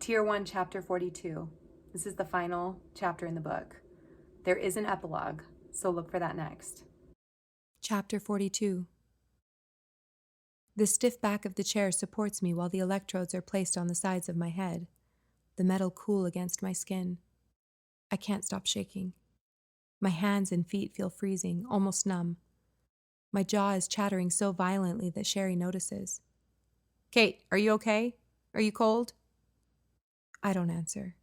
Tier 1, Chapter 42. This is the final chapter in the book. There is an epilogue, so look for that next. Chapter 42. The stiff back of the chair supports me while the electrodes are placed on the sides of my head, the metal cool against my skin. I can't stop shaking. My hands and feet feel freezing, almost numb. My jaw is chattering so violently that Sherry notices. "Kate, are you okay? Are you cold?" I don't answer.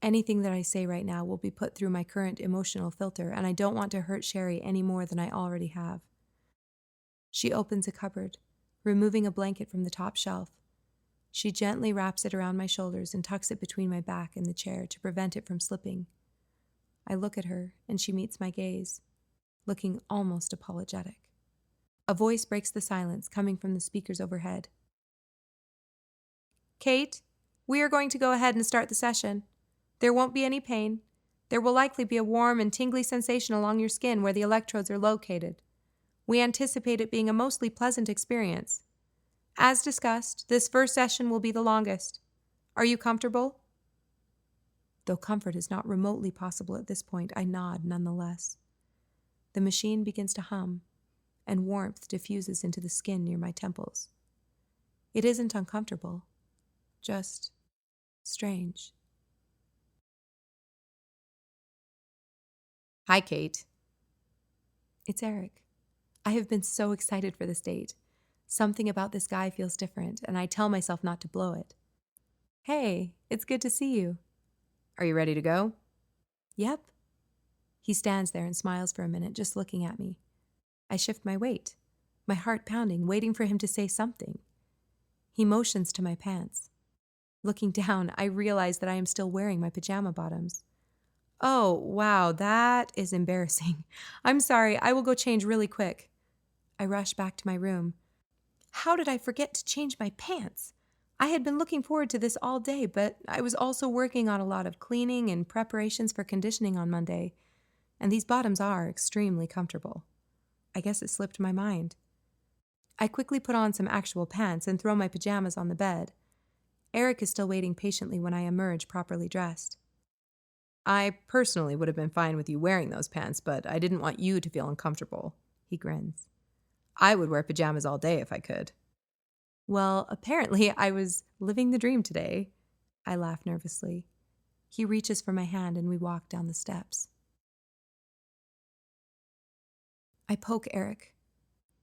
Anything that I say right now will be put through my current emotional filter, and I don't want to hurt Sherry any more than I already have. She opens a cupboard, removing a blanket from the top shelf. She gently wraps it around my shoulders and tucks it between my back and the chair to prevent it from slipping. I look at her, and she meets my gaze, looking almost apologetic. A voice breaks the silence, coming from the speakers overhead. "Kate, we are going to go ahead and start the session. There won't be any pain. There will likely be a warm and tingly sensation along your skin where the electrodes are located. We anticipate it being a mostly pleasant experience. As discussed, this first session will be the longest. Are you comfortable?" Though comfort is not remotely possible at this point, I nod nonetheless. The machine begins to hum, and warmth diffuses into the skin near my temples. It isn't uncomfortable, just strange. Hi, Kate. It's Eric. I have been so excited for this date. Something about this guy feels different, and I tell myself not to blow it. "Hey, it's good to see you." Are you ready to go? "Yep." He stands there and smiles for a minute, just looking at me. I shift my weight, my heart pounding, waiting for him to say something. He motions to my pants. Looking down, I realize that I am still wearing my pajama bottoms. "Oh, wow, that is embarrassing. I'm sorry, I will go change really quick." I rush back to my room. How did I forget to change my pants? I had been looking forward to this all day, but I was also working on a lot of cleaning and preparations for conditioning on Monday, and these bottoms are extremely comfortable. I guess it slipped my mind. I quickly put on some actual pants and throw my pajamas on the bed. Eric is still waiting patiently when I emerge properly dressed. I personally would have been fine with you wearing those pants, but I didn't want you to feel uncomfortable. He grins. I would wear pajamas all day if I could. Well, apparently I was living the dream today. I laugh nervously. He reaches for my hand and we walk down the steps. I poke Eric.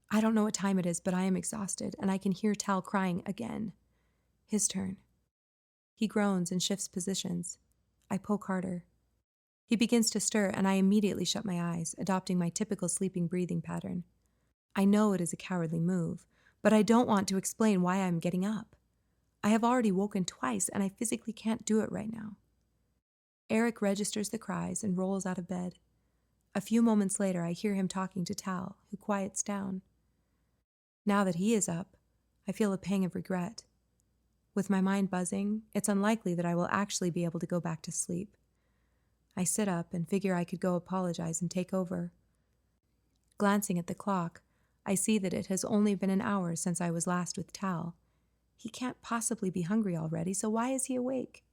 I don't know what time it is, but I am exhausted, and I can hear Tal crying again. His turn. He groans and shifts positions. I poke harder. He begins to stir, and I immediately shut my eyes, adopting my typical sleeping breathing pattern. I know it is a cowardly move, but I don't want to explain why I'm getting up. I have already woken twice, and I physically can't do it right now. Eric registers the cries and rolls out of bed. A few moments later, I hear him talking to Tal, who quiets down. Now that he is up, I feel a pang of regret. With my mind buzzing, it's unlikely that I will actually be able to go back to sleep. I sit up and figure I could go apologize and take over. Glancing at the clock, I see that it has only been an hour since I was last with Tal. He can't possibly be hungry already, so why is he awake?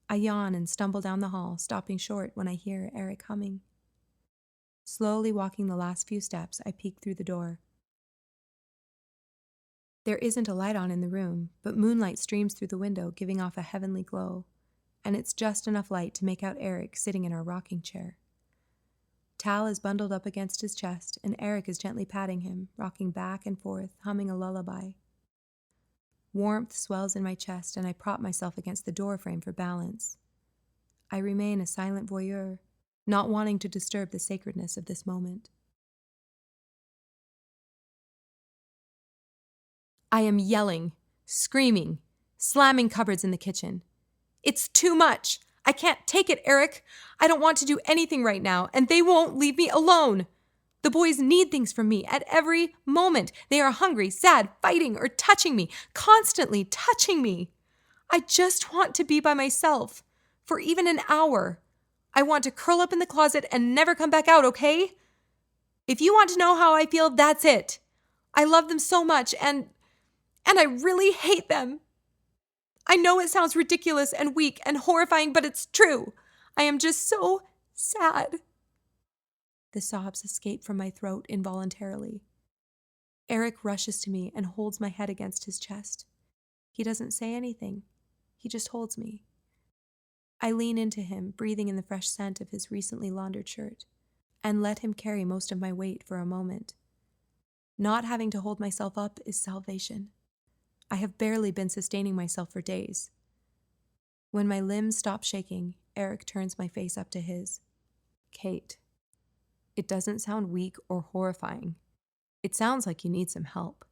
I yawn and stumble down the hall, stopping short when I hear Eric humming. Slowly walking the last few steps, I peek through the door. There isn't a light on in the room, but moonlight streams through the window, giving off a heavenly glow, and it's just enough light to make out Eric sitting in our rocking chair. Tal is bundled up against his chest, and Eric is gently patting him, rocking back and forth, humming a lullaby. Warmth swells in my chest, and I prop myself against the doorframe for balance. I remain a silent voyeur, not wanting to disturb the sacredness of this moment. I am yelling, screaming, slamming cupboards in the kitchen. It's too much! I can't take it, Eric! I don't want to do anything right now, and they won't leave me alone! The boys need things from me at every moment. They are hungry, sad, fighting, or touching me, constantly touching me. I just want to be by myself, for even an hour. I want to curl up in the closet and never come back out, okay? If you want to know how I feel, that's it. I love them so much, and I really hate them. I know it sounds ridiculous and weak and horrifying, but it's true. I am just so sad. The sobs escape from my throat involuntarily. Eric rushes to me and holds my head against his chest. He doesn't say anything. He just holds me. I lean into him, breathing in the fresh scent of his recently laundered shirt, and let him carry most of my weight for a moment. Not having to hold myself up is salvation. I have barely been sustaining myself for days. When my limbs stop shaking, Eric turns my face up to his. Kate, it doesn't sound weak or horrifying. It sounds like you need some help.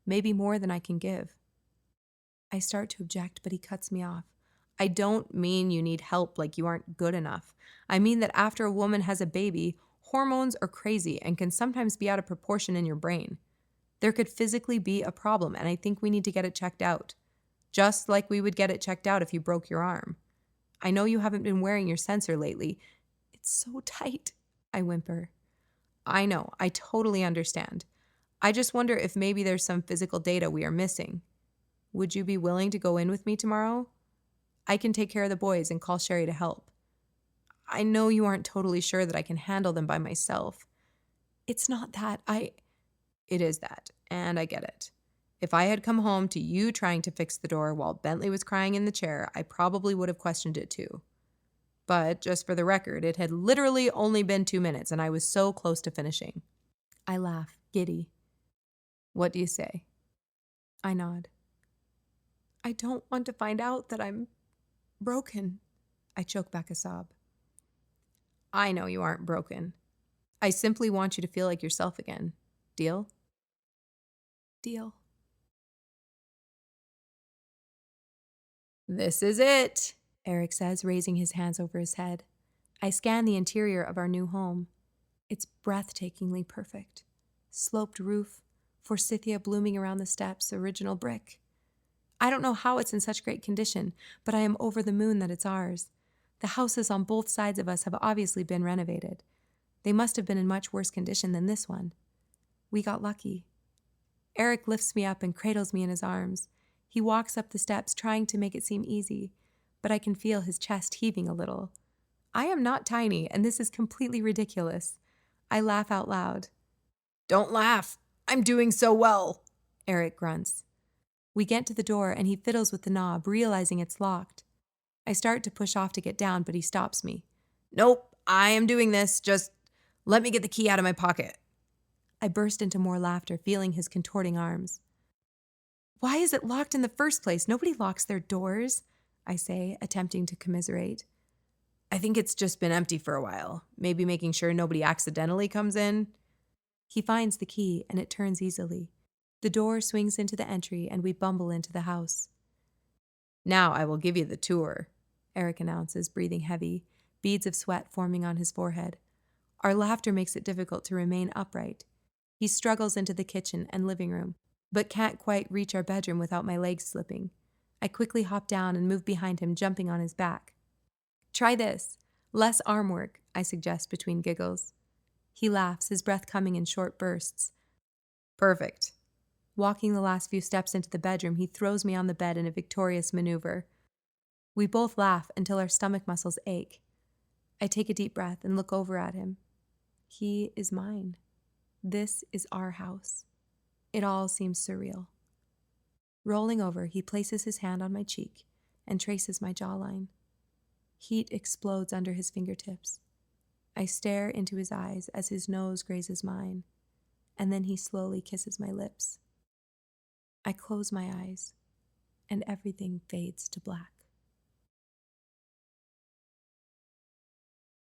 Maybe more than I can give. I start to object, but he cuts me off. I don't mean you need help like you aren't good enough. I mean that after a woman has a baby, hormones are crazy and can sometimes be out of proportion in your brain. There could physically be a problem, and I think we need to get it checked out. Just like we would get it checked out if you broke your arm. I know you haven't been wearing your sensor lately. It's so tight, I whimper. I know, I totally understand. I just wonder if maybe there's some physical data we are missing. Would you be willing to go in with me tomorrow? I can take care of the boys and call Sherry to help. I know you aren't totally sure that I can handle them by myself. It's not that. It is that, and I get it. If I had come home to you trying to fix the door while Bentley was crying in the chair, I probably would have questioned it too. But just for the record, it had literally only been 2 minutes, and I was so close to finishing. I laugh, giddy. What do you say? I nod. I don't want to find out that I'm broken. I choke back a sob. I know you aren't broken. I simply want you to feel like yourself again. Deal? Deal. This is it, Eric says, raising his hands over his head. I scan the interior of our new home. It's breathtakingly perfect. Sloped roof, forsythia blooming around the steps, original brick. I don't know how it's in such great condition, but I am over the moon that it's ours. The houses on both sides of us have obviously been renovated. They must have been in much worse condition than this one. We got lucky. Eric lifts me up and cradles me in his arms. He walks up the steps, trying to make it seem easy, but I can feel his chest heaving a little. I am not tiny, and this is completely ridiculous. I laugh out loud. Don't laugh. I'm doing so well, Eric grunts. We get to the door, and he fiddles with the knob, realizing it's locked. I start to push off to get down, but he stops me. Nope, I am doing this. Just let me get the key out of my pocket. I burst into more laughter, feeling his contorting arms. Why is it locked in the first place? Nobody locks their doors, I say, attempting to commiserate. I think it's just been empty for a while. Maybe making sure nobody accidentally comes in. He finds the key, and it turns easily. The door swings into the entry, and we bumble into the house. Now I will give you the tour, Eric announces, breathing heavy, beads of sweat forming on his forehead. Our laughter makes it difficult to remain upright. He struggles into the kitchen and living room, but can't quite reach our bedroom without my legs slipping. I quickly hop down and move behind him, jumping on his back. Try this. Less arm work, I suggest between giggles. He laughs, his breath coming in short bursts. Perfect. Walking the last few steps into the bedroom, he throws me on the bed in a victorious maneuver. We both laugh until our stomach muscles ache. I take a deep breath and look over at him. He is mine. This is our house. It all seems surreal. Rolling over, he places his hand on my cheek and traces my jawline. Heat explodes under his fingertips. I stare into his eyes as his nose grazes mine, and then he slowly kisses my lips. I close my eyes, and everything fades to black.